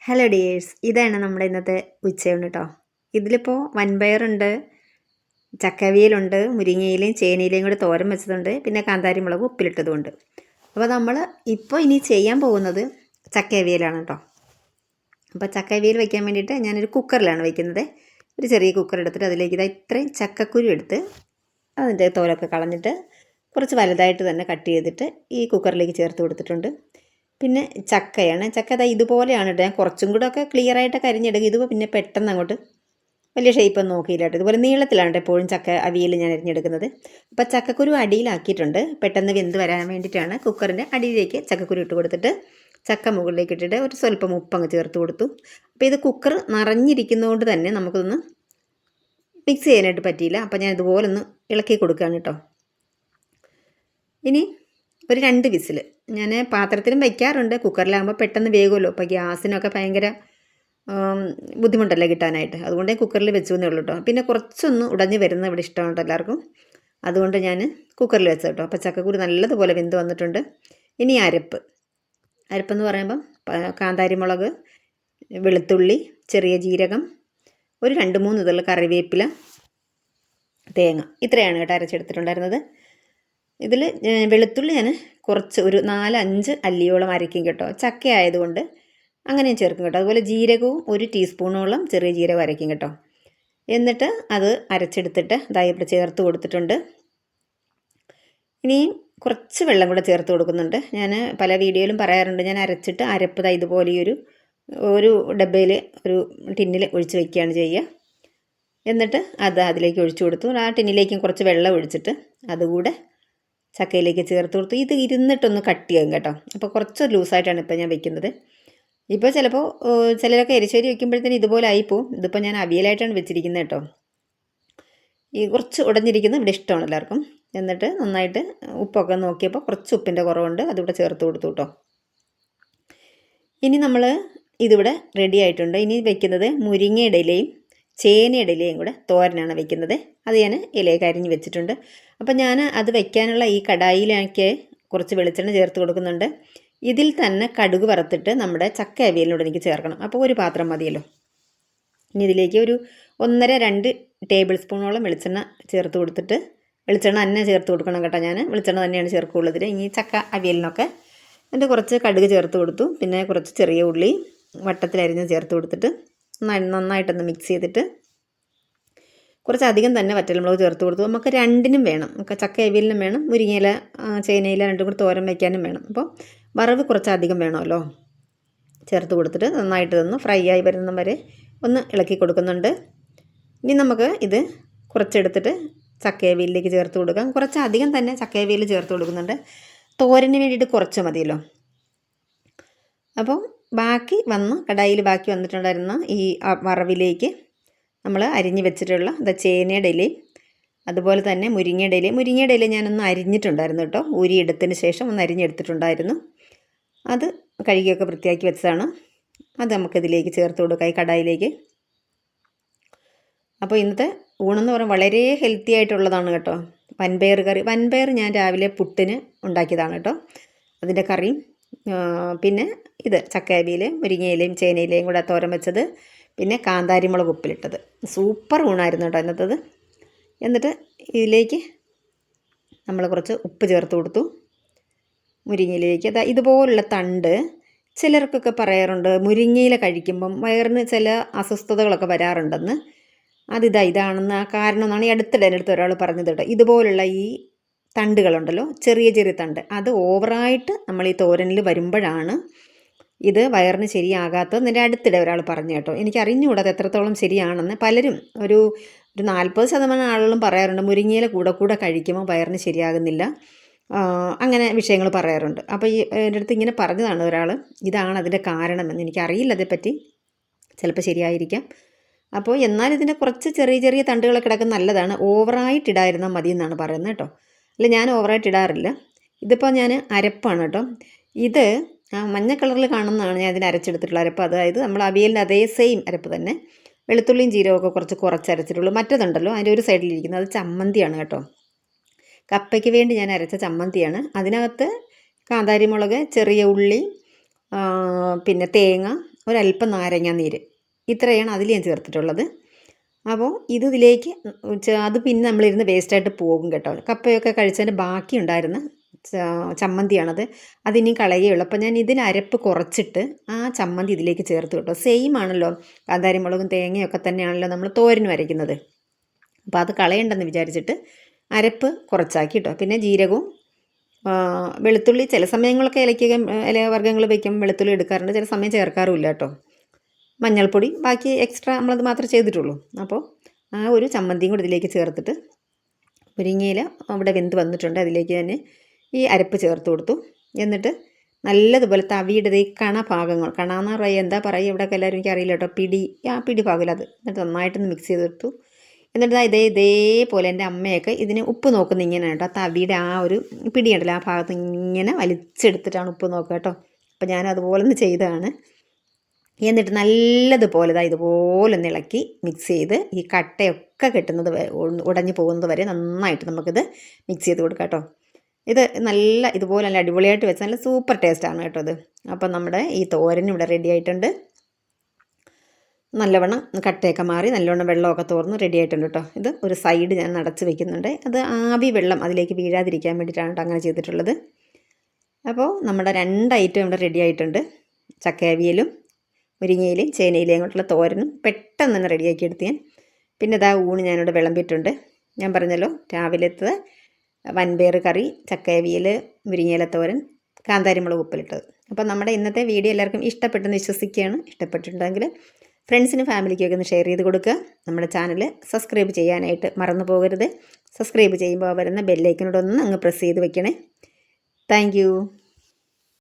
Hello dears, ഇതാണ് നമ്മുടെ ഇന്നത്തെ ഉച്ചയൂണ് കേട്ടോ. ഇതിലിപ്പോൾ വൻപയറുണ്ട്, ചക്കവിയലുണ്ട്, മുരിങ്ങയിലയും ചേനയിലയും കൂടി തോരൻ വെച്ചതുണ്ട്, പിന്നെ കാന്താരി മുളക് ഉപ്പിലിട്ടതുമുണ്ട്. അപ്പോൾ നമ്മൾ ഇപ്പോൾ ഇനി ചെയ്യാൻ പോകുന്നത് ചക്കവിയലാണ് കേട്ടോ. അപ്പോൾ ചക്കവിയൽ വയ്ക്കാൻ വേണ്ടിയിട്ട് ഞാനൊരു കുക്കറിലാണ് വയ്ക്കുന്നത്. ഒരു ചെറിയ കുക്കർ എടുത്തിട്ട് അതിലേക്ക് ഇത്രയും ചക്കക്കുരു എടുത്ത് അതിൻ്റെ തോലൊക്കെ കളഞ്ഞിട്ട് കുറച്ച് വലുതായിട്ട് തന്നെ കട്ട് ചെയ്തിട്ട് ഈ കുക്കറിലേക്ക് ചേർത്ത് കൊടുത്തിട്ടുണ്ട്. പിന്നെ ചക്കയാണ്. ചക്ക ഇതുപോലെയാണ് ഞാൻ കുറച്ചും കൂടെ ഒക്കെ ക്ലിയർ ആയിട്ടൊക്കെ അരിഞ്ഞെടുക്കുക. ഇത് പിന്നെ പെട്ടെന്ന് അങ്ങോട്ട് വലിയ ഷേപ്പൊന്നും നോക്കിയില്ല കേട്ടോ. ഇതുപോലെ നീളത്തിലാണ് എപ്പോഴും ചക്ക അവിയൽ ഞാൻ അരിഞ്ഞെടുക്കുന്നത്. അപ്പോൾ ചക്കക്കുരു അടിയിലാക്കിയിട്ടുണ്ട്. പെട്ടെന്ന് വെന്ത് വരാൻ വേണ്ടിയിട്ടാണ് കുക്കറിൻ്റെ അടിയിലേക്ക് ചക്കക്കുരു ഇട്ട് കൊടുത്തിട്ട് ചക്ക മുകളിലേക്ക് ഇട്ടിട്ട് ഒരു സ്വല്പം ഉപ്പങ്ങ് ചേർത്ത് കൊടുത്തു. അപ്പോൾ ഇത് കുക്കർ നിറഞ്ഞിരിക്കുന്നതുകൊണ്ട് തന്നെ നമുക്കൊന്ന് മിക്സ് ചെയ്യാനായിട്ട് പറ്റിയില്ല. അപ്പോൾ ഞാൻ ഇതുപോലെ ഒന്ന് ഇളക്കി കൊടുക്കുകയാണ് കേട്ടോ. ഇനി ഒരു 2 വിസിൽ ഞാൻ പാത്രത്തിലും വയ്ക്കാറുണ്ട്. കുക്കറിലാകുമ്പോൾ പെട്ടെന്ന് വേകുമല്ലോ. അപ്പോൾ ഗ്യാസിനൊക്കെ ഭയങ്കര ബുദ്ധിമുട്ടല്ലേ കിട്ടാനായിട്ട്. അതുകൊണ്ട് കുക്കറിൽ വെച്ചു എന്നേ ഉള്ളൂ കേട്ടോ. പിന്നെ കുറച്ചൊന്ന് ഉടഞ്ഞ് വരുന്ന ഇവിടെ ഇഷ്ടമുണ്ട് എല്ലാവർക്കും. അതുകൊണ്ട് ഞാൻ കുക്കറിൽ വെച്ചു കേട്ടോ. അപ്പോൾ ചക്കക്കുരു നല്ലതുപോലെ വെന്ത് വന്നിട്ടുണ്ട്. ഇനി അരപ്പെന്ന് പറയുമ്പം കാന്താരി മുളക്, വെളുത്തുള്ളി, ചെറിയ ജീരകം, ഒരു 2-3 ഇതൾ കറിവേപ്പില, തേങ്ങ, ഇത്രയാണ് കേട്ടോ അരച്ചെടുത്തിട്ടുണ്ടായിരുന്നത്. ഇതിൽ വെളുത്തുള്ളി ഞാൻ കുറച്ച് ഒരു 4-5 അല്ലിയോളം അരയ്ക്കും കേട്ടോ. ചക്ക ആയതുകൊണ്ട് അങ്ങനെ ചേർക്കും കേട്ടോ. അതുപോലെ ജീരകവും 1 ടീസ്പൂണോളം ചെറിയ ജീരകം അരയ്ക്കും കേട്ടോ. എന്നിട്ട് അത് അരച്ചെടുത്തിട്ട് ഇവിടെ ചേർത്ത് കൊടുത്തിട്ടുണ്ട്. ഇനിയും കുറച്ച് വെള്ളം കൂടെ ചേർത്ത് കൊടുക്കുന്നുണ്ട്. ഞാൻ പല വീഡിയോയിലും പറയാറുണ്ട്, ഞാൻ അരച്ചിട്ട് അരപ്പ് ഇതുപോലെ ഒരു ഡബ്ബയിൽ ഒരു ടിന്നിൽ ഒഴിച്ച് വയ്ക്കുകയാണ് ചെയ്യുക. എന്നിട്ട് അതിലേക്ക് ഒഴിച്ചു കൊടുത്തു. ആ ടിന്നിലേക്കും കുറച്ച് വെള്ളം ഒഴിച്ചിട്ട് അതുകൂടെ ചക്കയിലേക്ക് ചേർത്ത് കൊടുത്തു. ഇത് ഇരുന്നിട്ടൊന്ന് കട്ടിയാകും കേട്ടോ. അപ്പോൾ കുറച്ച് ലൂസായിട്ടാണ് ഇപ്പോൾ ഞാൻ വെക്കുന്നത്. ഇപ്പോൾ ചിലപ്പോൾ ചിലരൊക്കെ എരിശ്ശേരി വയ്ക്കുമ്പോഴത്തേന് ഇതുപോലെ ആയിപ്പോവും. ഇതിപ്പോൾ ഞാൻ അവിയലായിട്ടാണ് വെച്ചിരിക്കുന്നത് കേട്ടോ. ഈ കുറച്ച് ഉടഞ്ഞിരിക്കുന്നത് ഇവിടെ ഇഷ്ടമാണ് എല്ലാവർക്കും. എന്നിട്ട് നന്നായിട്ട് ഉപ്പൊക്കെ നോക്കിയപ്പോൾ കുറച്ച് ഉപ്പിൻ്റെ കുറവുണ്ട്, അതിവിടെ ചേർത്ത് കൊടുത്തു കേട്ടോ. ഇനി നമ്മൾ ഇതിവിടെ റെഡി ആയിട്ടുണ്ട്. ഇനി വെക്കുന്നത് മുരിങ്ങയുടെ ഇലയും ചേനയുടെ ഇലയും കൂടെ തോരനാണ് വെക്കുന്നത്. അത് ഞാൻ ഇലയൊക്കെ അരിഞ്ഞ് വെച്ചിട്ടുണ്ട്. അപ്പം ഞാൻ അത് വെക്കാനുള്ള ഈ കടായിലേക്ക് കുറച്ച് വെളിച്ചെണ്ണ ചേർത്ത് കൊടുക്കുന്നുണ്ട്. ഇതിൽ തന്നെ കടുക് വറുത്തിട്ട് നമ്മുടെ ചക്ക അവിയലിനോട് എനിക്ക് ചേർക്കണം. അപ്പോൾ ഒരു പാത്രം മതിയല്ലോ. ഇനി ഇതിലേക്ക് ഒരു 1.5-2 ടേബിൾ സ്പൂണോളം വെളിച്ചെണ്ണ ചേർത്ത് കൊടുത്തിട്ട്, വെളിച്ചെണ്ണ തന്നെ ചേർത്ത് കൊടുക്കണം കേട്ടോ. ഞാൻ വെളിച്ചെണ്ണ തന്നെയാണ് ചേർക്കുള്ളത് ഇനി ചക്ക അവിയലിനൊക്കെ. എന്നിട്ട് കുറച്ച് കടുക് ചേർത്ത് കൊടുത്തു. പിന്നെ കുറച്ച് ചെറിയ ഉള്ളി വട്ടത്തിലരിഞ്ഞ് ചേർത്ത് കൊടുത്തിട്ട് നന്നായിട്ടൊന്ന് മിക്സ് ചെയ്തിട്ട് കുറച്ചധികം തന്നെ വറ്റൽമുളക് ചേർത്ത് കൊടുത്തു. നമുക്ക് രണ്ടിനും വേണം. നമുക്ക് ചക്ക അവിയലിനും വേണം, മുരിങ്ങയില ചേനയില രണ്ടും കൂടി തോരൻ വയ്ക്കാനും വേണം. അപ്പോൾ വറവ് കുറച്ചധികം വേണമല്ലോ. ചേർത്ത് കൊടുത്തിട്ട് നന്നായിട്ട് ഒന്ന് ഫ്രൈ ആയി വരുന്ന വരെ ഒന്ന് ഇളക്കി കൊടുക്കുന്നുണ്ട്. ഇനി നമുക്ക് ഇത് കുറച്ചെടുത്തിട്ട് ചക്ക അവിയലിലേക്ക് ചേർത്ത് കൊടുക്കാം. കുറച്ചധികം തന്നെ ചക്ക അവിയൽ ചേർത്ത് കൊടുക്കുന്നുണ്ട്. തോരന് വേണ്ടിയിട്ട് കുറച്ച് മതിയല്ലോ. അപ്പം കടായിൽ ബാക്കി വന്നിട്ടുണ്ടായിരുന്ന ഈ വറവിലേക്ക് നമ്മൾ അരിഞ്ഞ് വെച്ചിട്ടുള്ള ചേനയുടെ ഇലയും അതുപോലെ തന്നെ മുരിങ്ങയുടെ ഇല ഞാനൊന്ന് അരിഞ്ഞിട്ടുണ്ടായിരുന്നു കേട്ടോ. ഊരിയെടുത്തതിന് ശേഷം ഒന്ന് അരിഞ്ഞെടുത്തിട്ടുണ്ടായിരുന്നു. അത് കഴുകിയൊക്കെ വൃത്തിയാക്കി വെച്ചതാണ്. അത് നമുക്കിതിലേക്ക് ചേർത്ത് കൊടുക്കാം, ഈ കടായിലേക്ക്. അപ്പോൾ ഇന്നത്തെ ഊണെന്ന് പറയുമ്പോൾ വളരെ ഹെൽത്തി ആയിട്ടുള്ളതാണ് കേട്ടോ. വൻപയർ കറി. വൻപയർ ഞാൻ രാവിലെ പുട്ടിന് ഉണ്ടാക്കിയതാണ് കേട്ടോ. അതിൻ്റെ കറിയും പിന്നെ ഇത് ചക്ക അവിയൽ, മുരിങ്ങയിലയും ചേനയിലയും കൂടെ തോരൻ വെച്ചത്, പിന്നെ കാന്താരി മുളക് ഉപ്പിലിട്ടത്. സൂപ്പർ ഊണായിരുന്നു കേട്ടോ ഇന്നത്തത്. എന്നിട്ട് ഇതിലേക്ക് നമ്മൾ കുറച്ച് ഉപ്പ് ചേർത്ത് കൊടുത്തു. മുരിങ്ങയിലേക്ക് ഇതുപോലുള്ള തണ്ട് ചിലർക്കൊക്കെ പറയാറുണ്ട്, മുരിങ്ങയില കഴിക്കുമ്പം വയറിന് ചില അസ്വസ്ഥതകളൊക്കെ വരാറുണ്ടെന്ന്. ഇതാണെന്ന് ആ കാരണം എന്നാണ് ഈ അടുത്തിടെ എൻ്റെ അടുത്ത് ഒരാൾ പറഞ്ഞത് കേട്ടോ. ഇതുപോലുള്ള ഈ തണ്ടുകളുണ്ടല്ലോ, ചെറിയ ചെറിയ തണ്ട്, അത് ഓവറായിട്ട് നമ്മൾ ഈ തോരനിൽ വരുമ്പോഴാണ് ഇത് വയറിന് ശരിയാകാത്തത് എൻ്റെ അടുത്തിടെ ഒരാൾ പറഞ്ഞു കേട്ടോ. എനിക്ക് അറിഞ്ഞുകൂടാ അത് എത്രത്തോളം ശരിയാണെന്ന്. പലരും ഒരു 40% ആളുകളും പറയാറുണ്ട് മുരിങ്ങയില കൂടെ കഴിക്കുമ്പോൾ വയറിന് ശരിയാകുന്നില്ല, അങ്ങനെ വിഷയങ്ങൾ പറയാറുണ്ട്. അപ്പോൾ എൻ്റെ അടുത്ത് ഇങ്ങനെ പറഞ്ഞതാണ് ഒരാൾ, ഇതാണ് അതിൻ്റെ കാരണമെന്ന്. എനിക്കറിയില്ല അതേപ്പറ്റി, ചിലപ്പോൾ ശരിയായിരിക്കാം. അപ്പോൾ എന്നാൽ ഇതിൻ്റെ കുറച്ച് ചെറിയ ചെറിയ തണ്ടുകളൊക്കെ കിടക്കുന്ന നല്ലതാണ്. ഓവറായിട്ട് ഇടാതിരുന്നാൽ മതി എന്നാണ് പറയുന്നത് കേട്ടോ. അല്ല, ഞാൻ ഓവറായിട്ട് ഇടാറില്ല. ഇതിപ്പോൾ ഞാൻ അരപ്പാണ് കേട്ടോ. ഇത് മഞ്ഞ കളറിൽ കാണുന്നതാണ് ഞാൻ ഇതിന് അരച്ചെടുത്തിട്ടുള്ള അരപ്പ്. അതായത് നമ്മൾ അവിയലിൻ്റെ അതേ സെയിം അരപ്പ് തന്നെ. വെളുത്തുള്ളിയും ജീരകമൊക്കെ കുറച്ച് അരച്ചിട്ടുള്ളൂ. മറ്റതുണ്ടല്ലോ അതിൻ്റെ ഒരു സൈഡിലിരിക്കുന്നത്, അത് ചമ്മന്തിയാണ് കേട്ടോ. കപ്പയ്ക്ക് വേണ്ടി ഞാൻ അരച്ച ചമ്മന്തിയാണ്. അതിനകത്ത് കാന്താരി മുളക്, ചെറിയ ഉള്ളി, പിന്നെ തേങ്ങ, ഒരല്പം നാരങ്ങ നീര്, ഇത്രയാണ് അതിൽ ഞാൻ ചേർത്തിട്ടുള്ളത്. അപ്പോൾ ഇതിലേക്ക് അത് പിന്നെ നമ്മളിരുന്ന് വേസ്റ്റായിട്ട് പോകും കേട്ടോ. കപ്പയൊക്കെ കഴിച്ചതിൻ്റെ ബാക്കി ഉണ്ടായിരുന്ന ചമ്മന്തിയാണത്, അതിനി കളയുകയുള്ളൂ. അപ്പോൾ ഞാൻ ഇതിൽ അരപ്പ് കുറച്ചിട്ട് ആ ചമ്മന്തി ഇതിലേക്ക് ചേർത്ത് കേട്ടോ. സെയിം ആണല്ലോ, കാന്താരി മുളകും തേങ്ങയൊക്കെ തന്നെയാണല്ലോ നമ്മൾ തോരനും അരയ്ക്കുന്നത്. അപ്പോൾ അത് കളയണ്ടെന്ന് വിചാരിച്ചിട്ട് അരപ്പ് കുറച്ചാക്കി കേട്ടോ. പിന്നെ ജീരകവും വെളുത്തുള്ളി ചില സമയങ്ങളൊക്കെ ഇല വർഗ്ഗങ്ങൾ വയ്ക്കുമ്പോൾ വെളുത്തുള്ളി എടുക്കാറുണ്ട്, ചില സമയം ചേർക്കാറുമില്ല കേട്ടോ. മഞ്ഞൾപ്പൊടി ബാക്കി എക്സ്ട്രാ നമ്മളത് മാത്രമേ ചെയ്തിട്ടുള്ളൂ. അപ്പോൾ ആ ഒരു ചമ്മന്തിയും കൂടി ഇതിലേക്ക് ചേർത്തിട്ട് മുരിങ്ങയില അവിടെ വെന്ത് വന്നിട്ടുണ്ട്, അതിലേക്ക് തന്നെ ഈ അരപ്പ് ചേർത്ത് കൊടുത്തു. എന്നിട്ട് നല്ലതുപോലെ തവിയുടെ ഈ ഭാഗങ്ങൾ, കണമെന്ന് പറയുക എന്താ പറയുക ഇവിടെയൊക്കെ എല്ലാവരും എനിക്ക് അറിയില്ല കേട്ടോ, പിടി ഭാഗമില്ല അത്. എന്നിട്ട് നന്നായിട്ടൊന്ന് മിക്സ് ചെയ്തെടുത്തു. എന്നിട്ട് ഇതേപോലെ എൻ്റെ അമ്മയൊക്കെ ഇതിന് ഉപ്പ് നോക്കുന്ന ഇങ്ങനെ കേട്ടോ, തവിയുടെ ആ ഒരു പിടിയുണ്ടല്ലോ ആ ഭാഗത്ത് ഇങ്ങനെ വലിച്ചെടുത്തിട്ടാണ് ഉപ്പ് നോക്കുക കേട്ടോ. അപ്പോൾ ഞാൻ അതുപോലെ ഒന്ന് ചെയ്തതാണ്. എന്നിട്ട് നല്ലതുപോലെ ഇതുപോലെ ഒന്ന് ഇളക്കി മിക്സ് ചെയ്ത് ഈ കട്ടയൊക്കെ കെട്ടുന്നത് ഉടഞ്ഞു പോകുന്നത് വരെ നന്നായിട്ട് നമുക്കിത് മിക്സ് ചെയ്ത് കൊടുക്കാം കേട്ടോ. ഇത് ഇതുപോലെ നല്ല അടിപൊളിയായിട്ട് വെച്ചാൽ നല്ല സൂപ്പർ ടേസ്റ്റാണ് കേട്ടോ ഇത്. അപ്പം നമ്മുടെ ഈ തോരൻ ഇവിടെ റെഡി ആയിട്ടുണ്ട്. നല്ലവണ്ണം കട്ടയൊക്കെ മാറി നല്ലവണ്ണം വെള്ളമൊക്കെ തോർന്ന് റെഡി ആയിട്ടുണ്ട് കേട്ടോ. ഇത് ഒരു സൈഡ് ഞാൻ അടച്ച് വയ്ക്കുന്നുണ്ട്, അത് ആവി വെള്ളം അതിലേക്ക് വീഴാതിരിക്കാൻ വേണ്ടിയിട്ടാണ് കേട്ടോ അങ്ങനെ ചെയ്തിട്ടുള്ളത്. അപ്പോൾ നമ്മുടെ 2 ഐറ്റം ഇവിടെ റെഡി ആയിട്ടുണ്ട്. ചക്കയവിയലും മുരിങ്ങയിലയും ചേനയിലയും കൊണ്ടുള്ള തോരനും പെട്ടെന്ന് തന്നെ റെഡിയാക്കി എടുത്ത് ഞാൻ. പിന്നെ ഊണ് ഞാനിവിടെ വിളമ്പിയിട്ടുണ്ട്. ഞാൻ പറഞ്ഞല്ലോ രാവിലത്തെ വൻപയർ കറി, ചക്കയവിയൽ, മുരിങ്ങയില തോരൻ, കാന്താരി മുളക് ഉപ്പിലിട്ടത്. അപ്പോൾ നമ്മുടെ ഇന്നത്തെ വീഡിയോ എല്ലാവർക്കും ഇഷ്ടപ്പെട്ടെന്ന് വിശ്വസിക്കുകയാണ്. ഇഷ്ടപ്പെട്ടിട്ടുണ്ടെങ്കിൽ ഫ്രണ്ട്സിനും ഫാമിലിക്കൊക്കെ ഒന്ന് ഷെയർ ചെയ്ത് കൊടുക്കുക. നമ്മുടെ ചാനൽ സബ്സ്ക്രൈബ് ചെയ്യാനായിട്ട് മറന്നു പോകരുത്. സബ്സ്ക്രൈബ് ചെയ്യുമ്പോൾ വരുന്ന ബെല്ലൈക്കനോടൊന്ന് അങ്ങ് പ്രസ് ചെയ്ത് വെക്കണേ. താങ്ക്